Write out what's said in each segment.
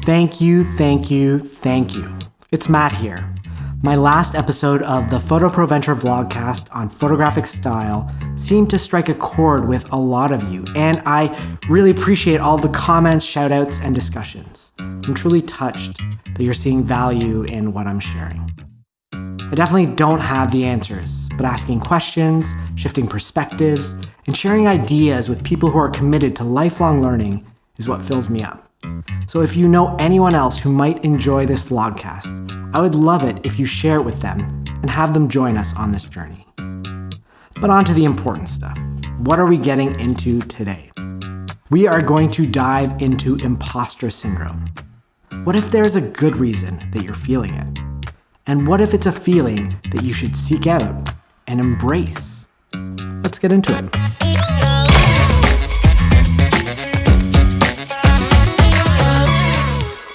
Thank you. It's Matt here. My last episode of the PhotoProVenture vlogcast on photographic style seemed to strike a chord with a lot of you, and I really appreciate all the comments, shoutouts, and discussions. I'm truly touched that you're seeing value in what I'm sharing. I definitely don't have the answers, but asking questions, shifting perspectives, and sharing ideas with people who are committed to lifelong learning is what fills me up. So if you know anyone else who might enjoy this vlogcast, I would love it if you share it with them and have them join us on this journey. But on to the important stuff. What are we getting into today? We are going to dive into imposter syndrome. What if there's a good reason that you're feeling it? And what if it's a feeling that you should seek out and embrace? Let's get into it.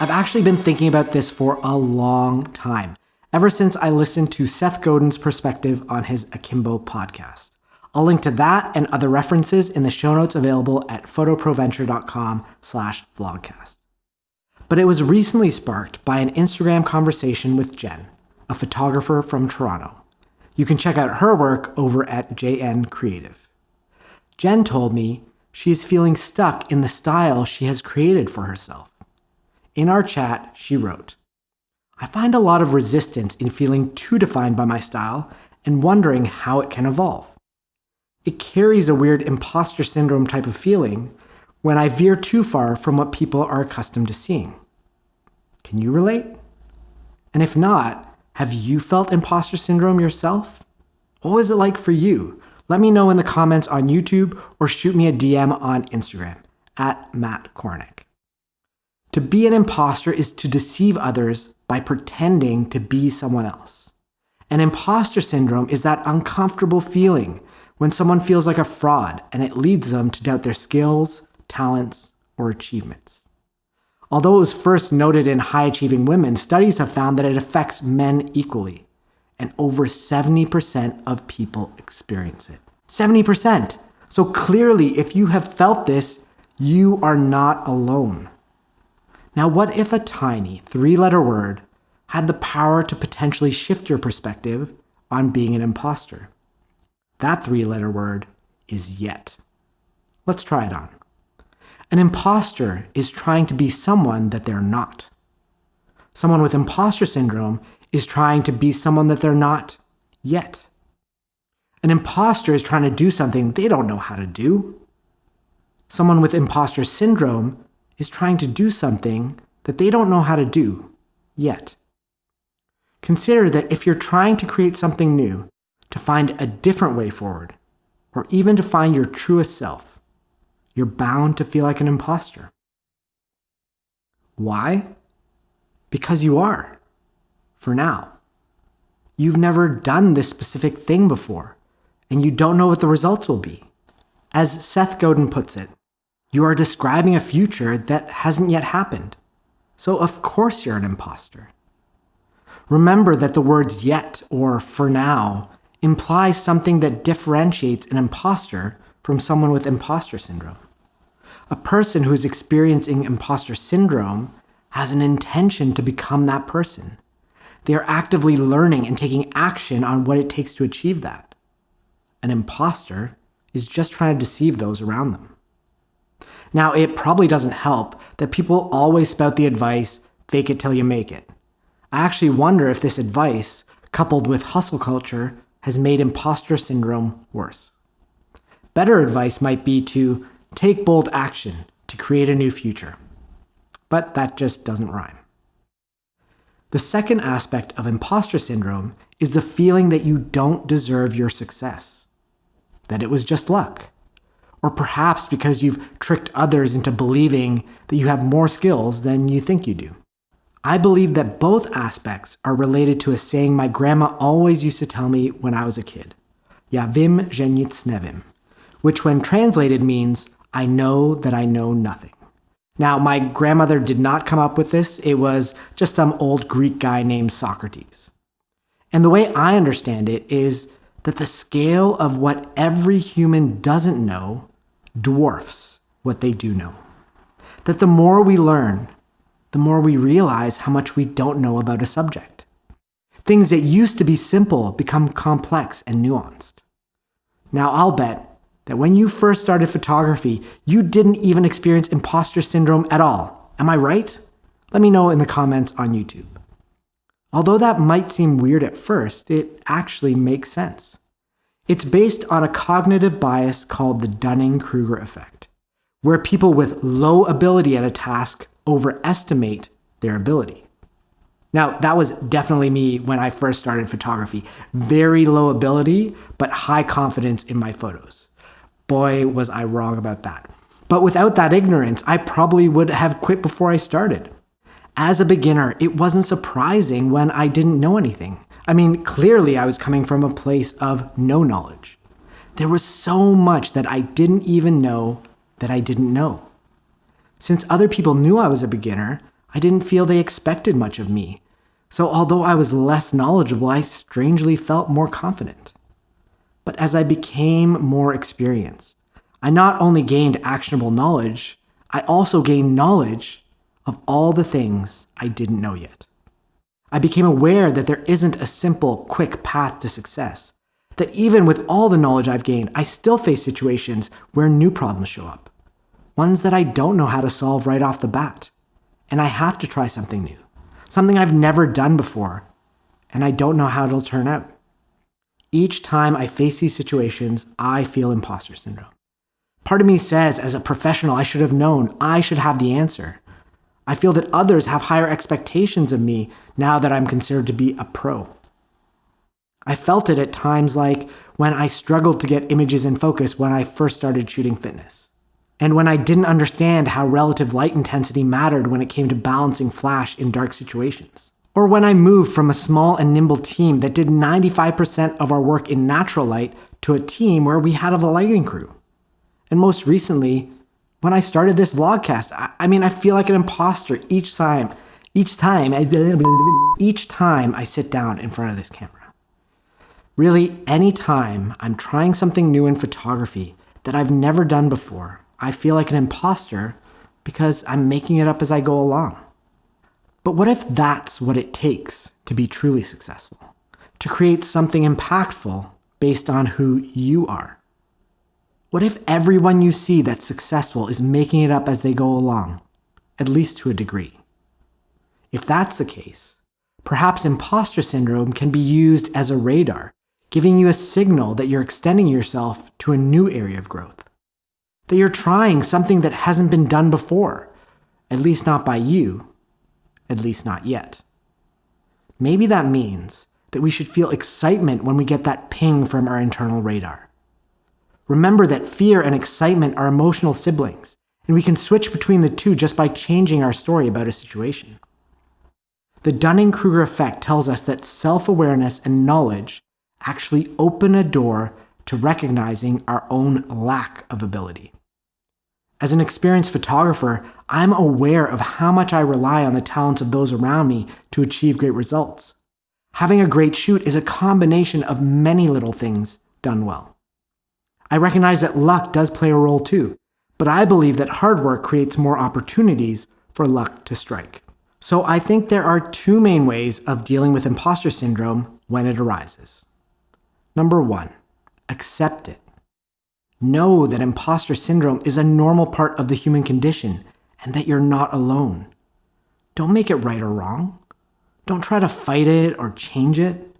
I've actually been thinking about this for a long time, ever since I listened to Seth Godin's perspective on his Akimbo podcast. I'll link to that and other references in the show notes available at photoproventure.com/vlogcast. But it was recently sparked by an Instagram conversation with Jen, a photographer from Toronto. You can check out her work over at JN Creative. Jen told me she is feeling stuck in the style she has created for herself. In our chat, she wrote, "I find a lot of resistance in feeling too defined by my style and wondering how it can evolve. It carries a weird imposter syndrome type of feeling when I veer too far from what people are accustomed to seeing. Can you relate? And if not, have you felt imposter syndrome yourself? What was it like for you? Let me know in the comments on YouTube or shoot me a DM on Instagram at Matt Kornick. To be an imposter is to deceive others by pretending to be someone else. And imposter syndrome is that uncomfortable feeling when someone feels like a fraud and it leads them to doubt their skills, talents, or achievements. Although it was first noted in high-achieving women, studies have found that it affects men equally, and over 70% of people experience it. 70%! So clearly, if you have felt this, you are not alone. Now, what if a tiny 3-letter word had the power to potentially shift your perspective on being an imposter? That 3-letter word is yet. Let's try it on. An imposter is trying to be someone that they're not. Someone with imposter syndrome is trying to be someone that they're not yet. An imposter is trying to do something they don't know how to do. Someone with imposter syndrome is trying to do something that they don't know how to do yet. Consider that if you're trying to create something new, to find a different way forward, or even to find your truest self, you're bound to feel like an imposter. Why? Because you are, for now. You've never done this specific thing before, and you don't know what the results will be. As Seth Godin puts it, you are describing a future that hasn't yet happened. So of course you're an imposter. Remember that the words yet or for now implies something that differentiates an imposter from someone with imposter syndrome. A person who is experiencing imposter syndrome has an intention to become that person. They are actively learning and taking action on what it takes to achieve that. An imposter is just trying to deceive those around them. Now, it probably doesn't help that people always spout the advice, fake it till you make it. I actually wonder if this advice, coupled with hustle culture, has made imposter syndrome worse. Better advice might be to take bold action to create a new future. But that just doesn't rhyme. The second aspect of imposter syndrome is the feeling that you don't deserve your success, that it was just luck. Or perhaps because you've tricked others into believing that you have more skills than you think you do. I believe that both aspects are related to a saying my grandma always used to tell me when I was a kid, Ja wiem, że nic nie wiem, which when translated means, I know that I know nothing. Now, my grandmother did not come up with this. It was just some old Greek guy named Socrates. And the way I understand it is that the scale of what every human doesn't know dwarfs what they do know. That the more we learn, the more we realize how much we don't know about a subject. Things that used to be simple become complex and nuanced. Now, I'll bet that when you first started photography, you didn't even experience imposter syndrome at all. Am I right? Let me know in the comments on YouTube. Although that might seem weird at first, it actually makes sense. It's based on a cognitive bias called the Dunning-Kruger effect, where people with low ability at a task overestimate their ability. Now, that was definitely me when I first started photography. Very low ability, but high confidence in my photos. Boy, was I wrong about that. But without that ignorance, I probably would have quit before I started. As a beginner, it wasn't surprising when I didn't know anything. I mean, clearly I was coming from a place of no knowledge. There was so much that I didn't even know that I didn't know. Since other people knew I was a beginner, I didn't feel they expected much of me. So although I was less knowledgeable, I strangely felt more confident. But as I became more experienced, I not only gained actionable knowledge, I also gained knowledge of all the things I didn't know yet. I became aware that there isn't a simple, quick path to success. That even with all the knowledge I've gained, I still face situations where new problems show up. Ones that I don't know how to solve right off the bat. And I have to try something new. Something I've never done before. And I don't know how it'll turn out. Each time I face these situations, I feel imposter syndrome. Part of me says, as a professional, I should have known. I should have the answer. I feel that others have higher expectations of me now that I'm considered to be a pro. I felt it at times like when I struggled to get images in focus when I first started shooting fitness. And when I didn't understand how relative light intensity mattered when it came to balancing flash in dark situations. Or when I moved from a small and nimble team that did 95% of our work in natural light to a team where we had a lighting crew. And most recently, when I started this vlogcast, I feel like an imposter each time I sit down in front of this camera. Really, anytime I'm trying something new in photography that I've never done before, I feel like an imposter because I'm making it up as I go along. But what if that's what it takes to be truly successful? To create something impactful based on who you are? What if everyone you see that's successful is making it up as they go along, at least to a degree? If that's the case, perhaps imposter syndrome can be used as a radar, giving you a signal that you're extending yourself to a new area of growth. That you're trying something that hasn't been done before, at least not by you, at least not yet. Maybe that means that we should feel excitement when we get that ping from our internal radar. Remember that fear and excitement are emotional siblings, and we can switch between the two just by changing our story about a situation. The Dunning-Kruger effect tells us that self-awareness and knowledge actually open a door to recognizing our own lack of ability. As an experienced photographer, I'm aware of how much I rely on the talents of those around me to achieve great results. Having a great shoot is a combination of many little things done well. I recognize that luck does play a role too, but I believe that hard work creates more opportunities for luck to strike. So I think there are two main ways of dealing with imposter syndrome when it arises. Number one, accept it. Know that imposter syndrome is a normal part of the human condition and that you're not alone. Don't make it right or wrong. Don't try to fight it or change it.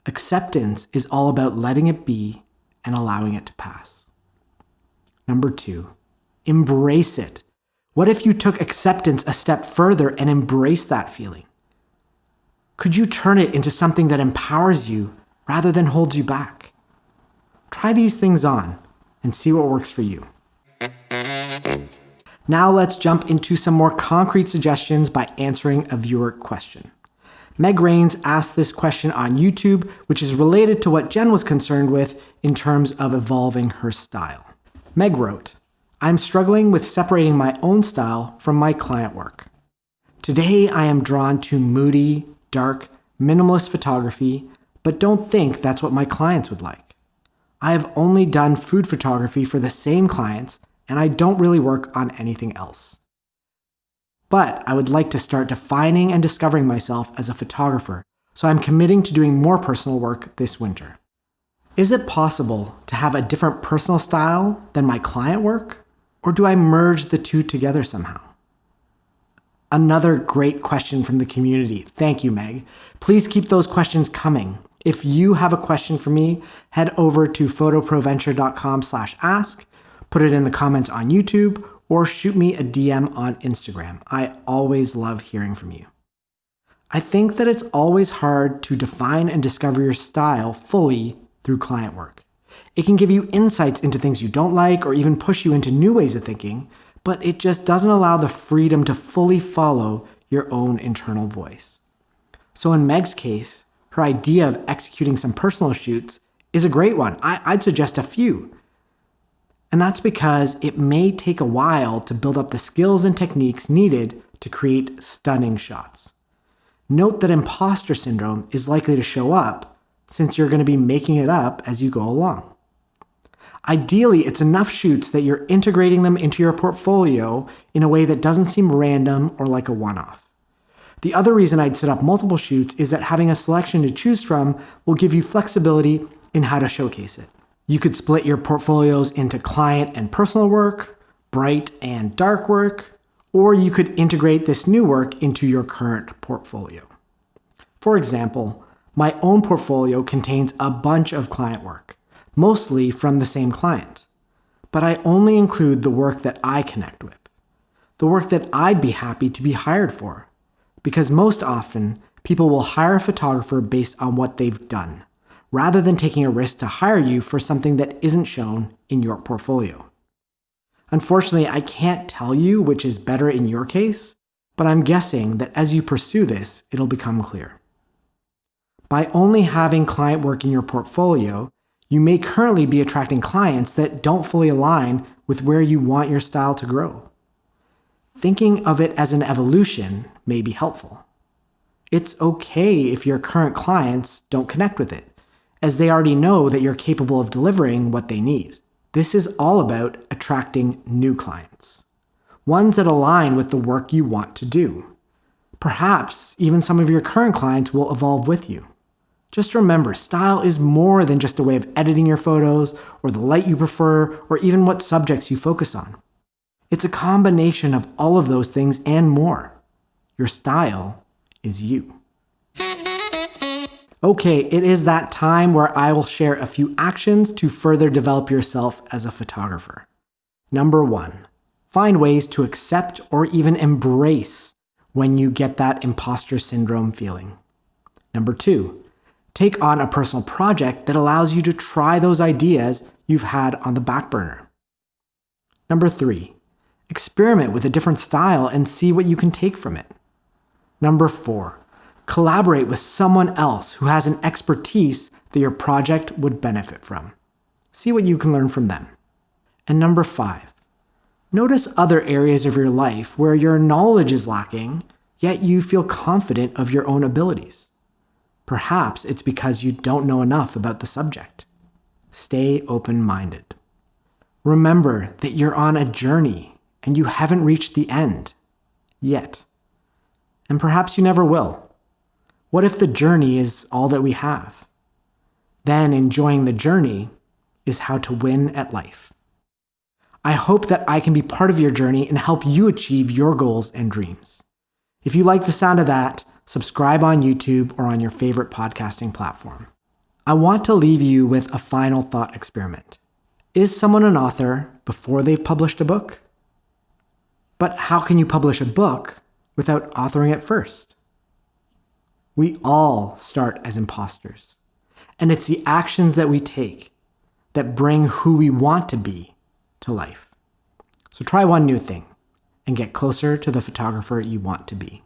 Acceptance is all about letting it be and allowing it to pass. Number two, embrace it. What if you took acceptance a step further and embraced that feeling? Could you turn it into something that empowers you rather than holds you back? Try these things on and see what works for you. Now let's jump into some more concrete suggestions by answering a viewer question. Meg Rains asked this question on YouTube, which is related to what Jen was concerned with in terms of evolving her style. Meg wrote, I'm struggling with separating my own style from my client work. Today I am drawn to moody, dark, minimalist photography, but don't think that's what my clients would like. I have only done food photography for the same clients, and I don't really work on anything else. But I would like to start defining and discovering myself as a photographer, so I'm committing to doing more personal work this winter. Is it possible to have a different personal style than my client work? Or do I merge the two together somehow? Another great question from the community. Thank you, Meg. Please keep those questions coming. If you have a question for me, head over to photoproventure.com/ask, put it in the comments on YouTube, or shoot me a DM on Instagram. I always love hearing from you. I think that it's always hard to define and discover your style fully through client work. It can give you insights into things you don't like or even push you into new ways of thinking, but it just doesn't allow the freedom to fully follow your own internal voice. So in Meg's case, her idea of executing some personal shoots is a great one. I'd suggest a few. And that's because it may take a while to build up the skills and techniques needed to create stunning shots. Note that imposter syndrome is likely to show up since you're going to be making it up as you go along. Ideally, it's enough shoots that you're integrating them into your portfolio in a way that doesn't seem random or like a one-off. The other reason I'd set up multiple shoots is that having a selection to choose from will give you flexibility in how to showcase it. You could split your portfolios into client and personal work, bright and dark work, or you could integrate this new work into your current portfolio. For example, my own portfolio contains a bunch of client work, mostly from the same client. But I only include the work that I connect with, the work that I'd be happy to be hired for, because most often people will hire a photographer based on what they've done, rather than taking a risk to hire you for something that isn't shown in your portfolio. Unfortunately, I can't tell you which is better in your case, but I'm guessing that as you pursue this, it'll become clear. By only having client work in your portfolio, you may currently be attracting clients that don't fully align with where you want your style to grow. Thinking of it as an evolution may be helpful. It's okay if your current clients don't connect with it, as they already know that you're capable of delivering what they need. This is all about attracting new clients, ones that align with the work you want to do. Perhaps even some of your current clients will evolve with you. Just remember, style is more than just a way of editing your photos or the light you prefer or even what subjects you focus on. It's a combination of all of those things and more. Your style is you. Okay, it is that time where I will share a few actions to further develop yourself as a photographer. Number 1, find ways to accept or even embrace when you get that imposter syndrome feeling. Number 2, take on a personal project that allows you to try those ideas you've had on the back burner. Number 3, experiment with a different style and see what you can take from it. Number 4, collaborate with someone else who has an expertise that your project would benefit from. See what you can learn from them. And number 5, notice other areas of your life where your knowledge is lacking, yet you feel confident of your own abilities. Perhaps it's because you don't know enough about the subject. Stay open-minded. Remember that you're on a journey and you haven't reached the end yet. And perhaps you never will. What if the journey is all that we have? Then enjoying the journey is how to win at life. I hope that I can be part of your journey and help you achieve your goals and dreams. If you like the sound of that, subscribe on YouTube or on your favorite podcasting platform. I want to leave you with a final thought experiment. Is someone an author before they've published a book? But how can you publish a book without authoring it first? We all start as imposters, and it's the actions that we take that bring who we want to be to life. So try one new thing and get closer to the photographer you want to be.